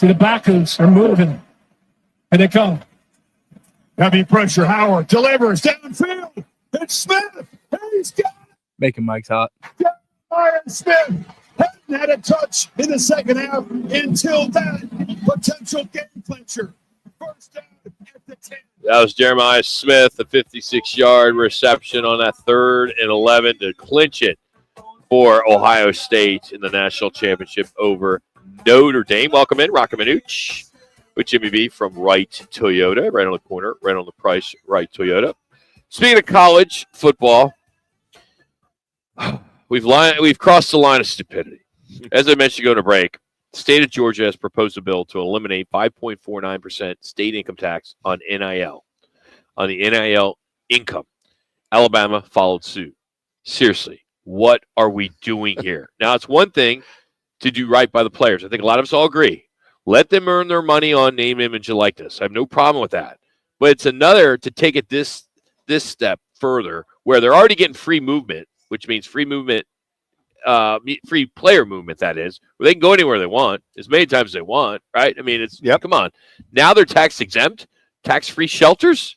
See, the backers are moving. And they come. Heavy pressure. Howard delivers downfield. It's Smith. He's got it. Making Mike's hot. Jeremiah Smith hadn't had a touch in the second half until that potential game clincher. First down at the 10. That was Jeremiah Smith, a 56-yard reception on that 3rd and 11 to clinch it for Ohio State in the national championship over Notre Dame. Welcome in, Rocket Manuch with Jimmy B from Wright Toyota, right on the corner, right on the price, Wright Toyota. Speaking of college football, we've crossed the line of stupidity. As I mentioned, going to break, the state of Georgia has proposed a bill to eliminate 5.49% state income tax on NIL, on the NIL income. Alabama followed suit. Seriously, what are we doing here? Now, it's one thing to do right by the players. I think a lot of us all agree. Let them earn their money on name, image, and likeness. I have no problem with that. But it's another to take it this step further, where they're already getting free movement, which means free movement, free player movement, that is, where they can go anywhere they want, as many times as they want, right? I mean, come on. Now they're tax exempt, tax-free shelters?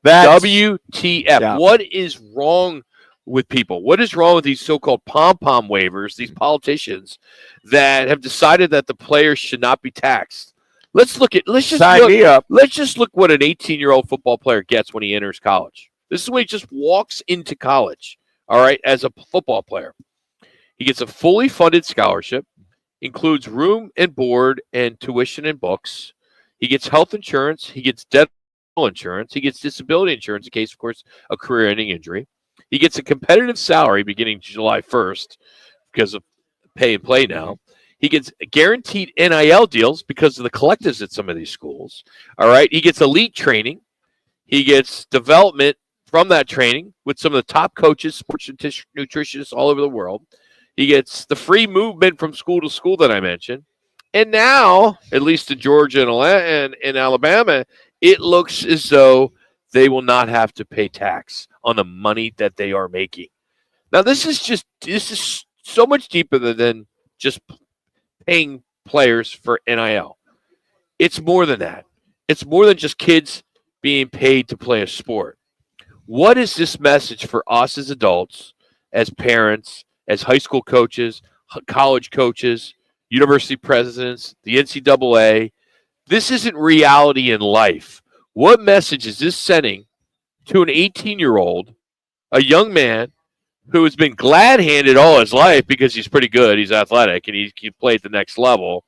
That's WTF. Yeah. What is wrong with people? What is wrong with these so-called pom-pom waivers, these politicians that have decided that the players should not be taxed? Let's just look what an 18-year-old football player gets when he enters college. This is when he just walks into college, all right, as a football player. He gets a fully funded scholarship, includes room and board and tuition and books. He gets health insurance. He gets dental insurance. He gets disability insurance in case, of course, a career-ending injury. He gets a competitive salary beginning July 1st because of pay and play now. He gets guaranteed NIL deals because of the collectives at some of these schools. All right. He gets elite training. He gets development from that training with some of the top coaches, sports nutritionists all over the world. He gets the free movement from school to school that I mentioned. And now, at least in Georgia and Alabama, it looks as though they will not have to pay tax on the money that they are making. Now, this is so much deeper than just paying players for NIL. It's more than that. It's more than just kids being paid to play a sport. What is this message for us as adults, as parents, as high school coaches, college coaches, university presidents, the NCAA? This isn't reality in life. What message is this sending to an 18-year-old, a young man who has been glad-handed all his life because he's pretty good, he's athletic, and he can play at the next level?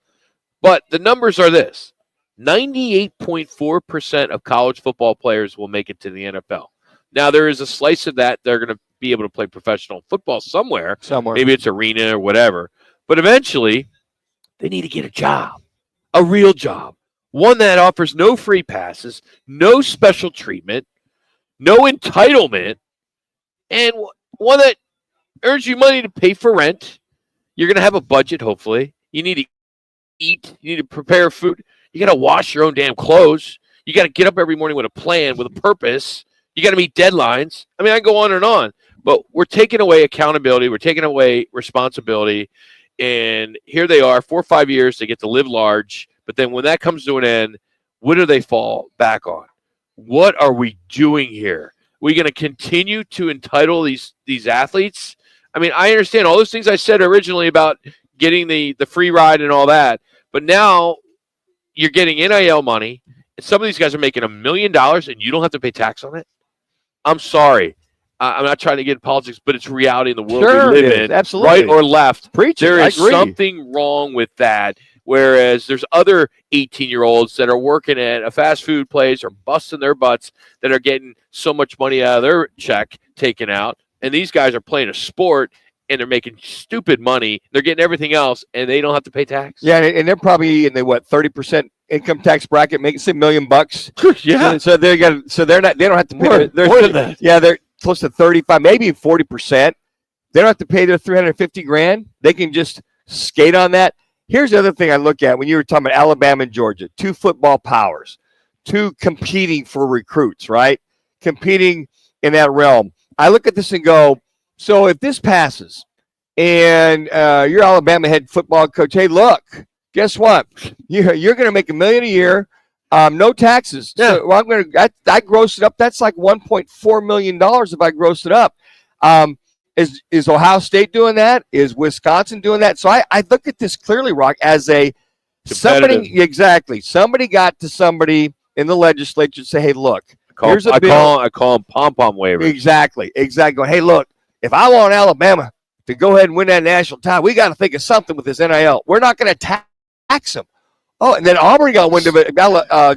But the numbers are this. 98.4% of college football players will make it to the NFL. Now, there is a slice of that they're going to be able to play professional football somewhere. Maybe it's arena or whatever. But eventually, they need to get a job, a real job, one that offers no free passes, no special treatment, no entitlement, and one that earns you money to pay for rent. You're going to have a budget, hopefully. You need to eat. You need to prepare food. You got to wash your own damn clothes. You got to get up every morning with a plan, with a purpose. You got to meet deadlines. I mean, I go on and on. But we're taking away accountability. We're taking away responsibility. And here they are, 4 or 5 years. They get to live large. But then when that comes to an end, what do they fall back on? What are we doing here? We're going to continue to entitle these athletes? I mean, I understand all those things I said originally about getting the free ride and all that. But now you're getting NIL money, and some of these guys are making $1 million, and you don't have to pay tax on it? I'm sorry. I'm not trying to get in politics, but it's reality in the world we live in. Absolutely. Right or left. Preach it. There is something wrong with that. Whereas there's other 18-year-olds that are working at a fast food place or busting their butts that are getting so much money out of their check taken out. And these guys are playing a sport, and they're making stupid money. They're getting everything else, and they don't have to pay tax. Yeah, and they're probably in the 30% income tax bracket, making $1 million. Yeah. So they don't have to pay more than that. Yeah, they're close to 35, maybe 40%. They don't have to pay their $350,000. They can just skate on that. Here's the other thing I look at when you were talking about Alabama and Georgia, 2 football powers, 2 competing for recruits, right? Competing in that realm. I look at this and go, so if this passes and your Alabama head football coach, hey, look, guess what? You're going to make $1 million a year, no taxes. Yeah. So I'm going to I gross it up. That's like $1.4 million if I gross it up. Is Ohio State doing that? Is Wisconsin doing that? So I look at this clearly, Rock, as a somebody exactly. Somebody got to somebody in the legislature and say, "Hey, look, here's a bill." I call them pom-pom waivers. Exactly. Going, hey, look, if I want Alabama to go ahead and win that national title, we got to think of something with this NIL. We're not going to tax them. Oh, and then Auburn got wind of it.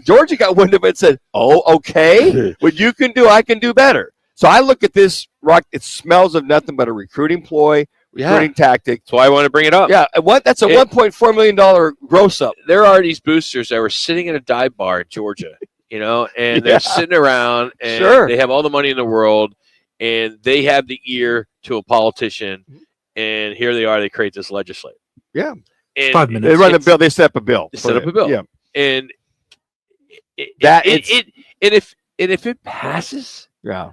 Georgia got wind of it and said, "Oh, okay, what you can do, I can do better." So I look at this, Rock. It smells of nothing but a recruiting ploy, recruiting tactic. That's why I want to bring it up. Yeah, that's a $1.4 million gross up. There are these boosters that were sitting in a dive bar in Georgia, and they're sitting around, and they have all the money in the world, and they have the ear to a politician, and here they are. They create this legislature. Yeah. And 5 minutes. They run a bill. They set up a bill. Yeah. And if it passes, yeah.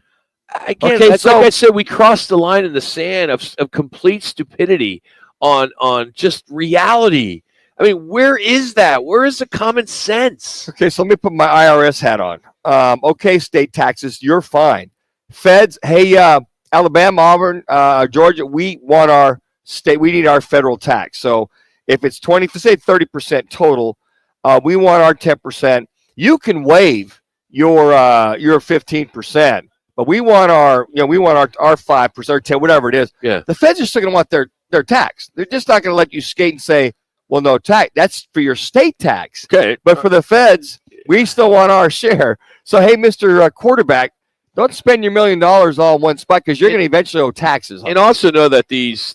Again, like I said, we crossed the line in the sand of complete stupidity on just reality. I mean, where is that? Where is the common sense? Okay, so let me put my IRS hat on. Okay, state taxes, you're fine. Feds, hey, Alabama, Auburn, Georgia, we want our state. We need our federal tax. So if it's 30% total, we want our 10%. You can waive your 15%. But we want our 5% or 10, whatever it is. Yeah. The feds are still going to want their tax. They're just not going to let you skate and say, well, no tax. That's for your state tax. Okay. But for the feds, we still want our share. So, hey, Mr. Quarterback, don't spend your $1 million all in one spot because you're going to eventually owe taxes. And also know that these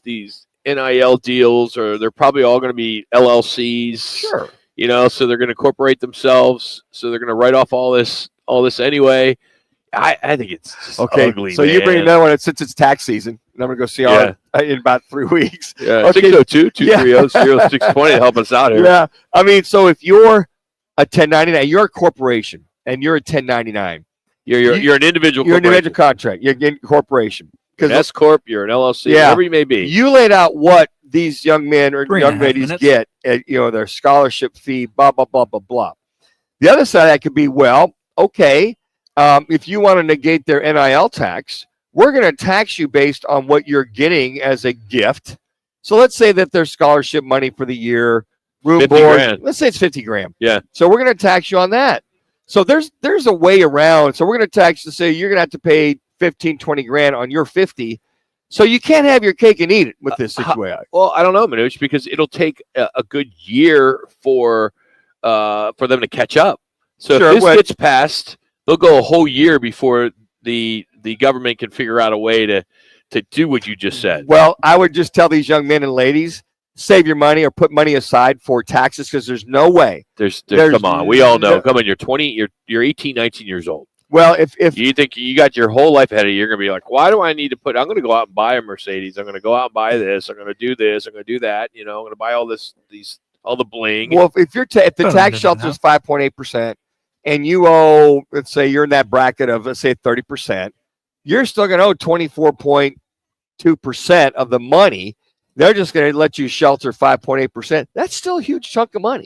NIL deals they're probably all going to be LLCs. Sure. So they're going to incorporate themselves. So they're going to write off all this anyway. I think it's just ugly, so you bring another one since it's tax season, and I'm going to go see in about 3 weeks. Yeah, 602-230-0620 to help us out here. Yeah, I mean, so if you're a 1099, you're a corporation, and you're a 1099. You're an individual. You're an individual contract. You're a corporation. Because S corp, you're an LLC, whatever you may be. You laid out what these young men or young ladies get, their scholarship fee, blah blah blah blah blah. The other side of that could be, okay. If you want to negate their NIL tax, we're going to tax you based on what you're getting as a gift. So let's say that their scholarship money for the year, room board, let's say it's $50,000. Yeah. So we're going to tax you on that. So there's a way around. So we're going to tax you to say you're going to have to pay $15,000-$20,000 on your 50. So you can't have your cake and eat it with this situation. Well, I don't know, Manoj, because it'll take a good year for them to catch up. So if this gets passed, they'll go a whole year before the government can figure out a way to do what you just said. Well, I would just tell these young men and ladies, save your money or put money aside for taxes because there's no way. There's come on. We all know. Come on, you're 20, you're 18, 19 years old. Well, if you think you got your whole life ahead of you, you're going to be like, why do I need to I'm going to go out and buy a Mercedes. I'm going to go out and buy this. I'm going to do this. I'm going to do that. I'm going to buy all all the bling. Well, if the tax shelter is 5.8%, and you owe, let's say you're in that bracket of, let's say 30%, you're still going to owe 24.2% of the money. They're just going to let you shelter 5.8%. That's still a huge chunk of money.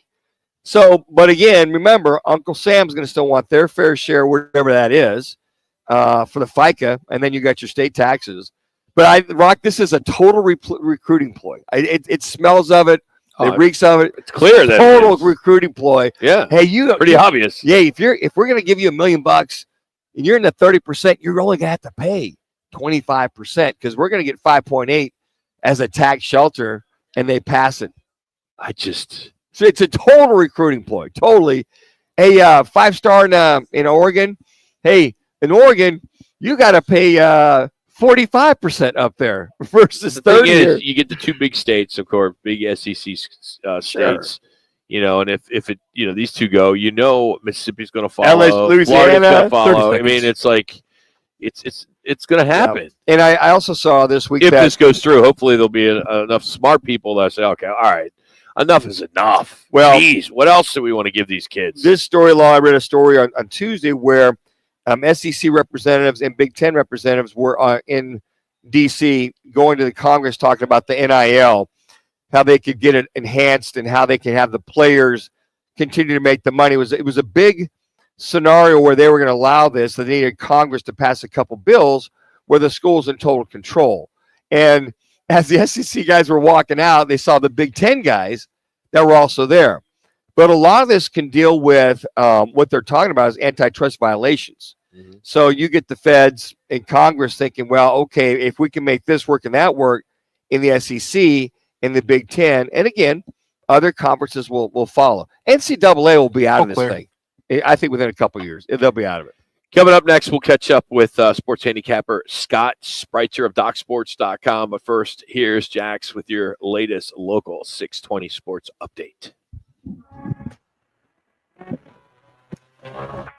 So, but again, remember, Uncle Sam's going to still want their fair share, whatever that is, for the FICA, and then you got your state taxes. But Rock, this is a total recruiting ploy. It smells of it. It reeks of it. It's clear that total recruiting ploy. Yeah. Hey, pretty obvious. Yeah. If we're gonna give you $1 million and you're in the 30%, you're only gonna have to pay 25% because we're gonna get 5.8 as a tax shelter, and they pass it. So it's a total recruiting ploy. Totally. Hey, 5-star in Oregon. Hey, in Oregon, you got to pay 45% up there versus 30. You get the two big states, of course, big SEC states. Sure. And if it, these two go, Mississippi's going to follow. Louisiana, going to follow. I mean, it's like it's going to happen. Yeah. And I also saw this week if this goes through, hopefully there'll be enough smart people that say, okay, all right, enough is enough. Well, geez, what else do we want to give these kids? This story, I read a story on Tuesday where SEC representatives and Big Ten representatives were in D.C. going to the Congress talking about the NIL. how they could get it enhanced and how they can have the players continue to make the money. It was a big scenario where they were going to allow this. They needed Congress to pass a couple bills where the school's in total control. And as the SEC guys were walking out, they saw the Big Ten guys that were also there. But a lot of this can deal with what they're talking about is antitrust violations. Mm-hmm. So you get the feds and Congress thinking, well, okay, if we can make this work and that work in the SEC, in the Big Ten, and again, other conferences will follow. NCAA will be out of this thing. I think within a couple of years, they'll be out of it. Coming up next, we'll catch up with sports handicapper Scott Spreitzer of DocSports.com. But first, here's Jax with your latest local 620 sports update.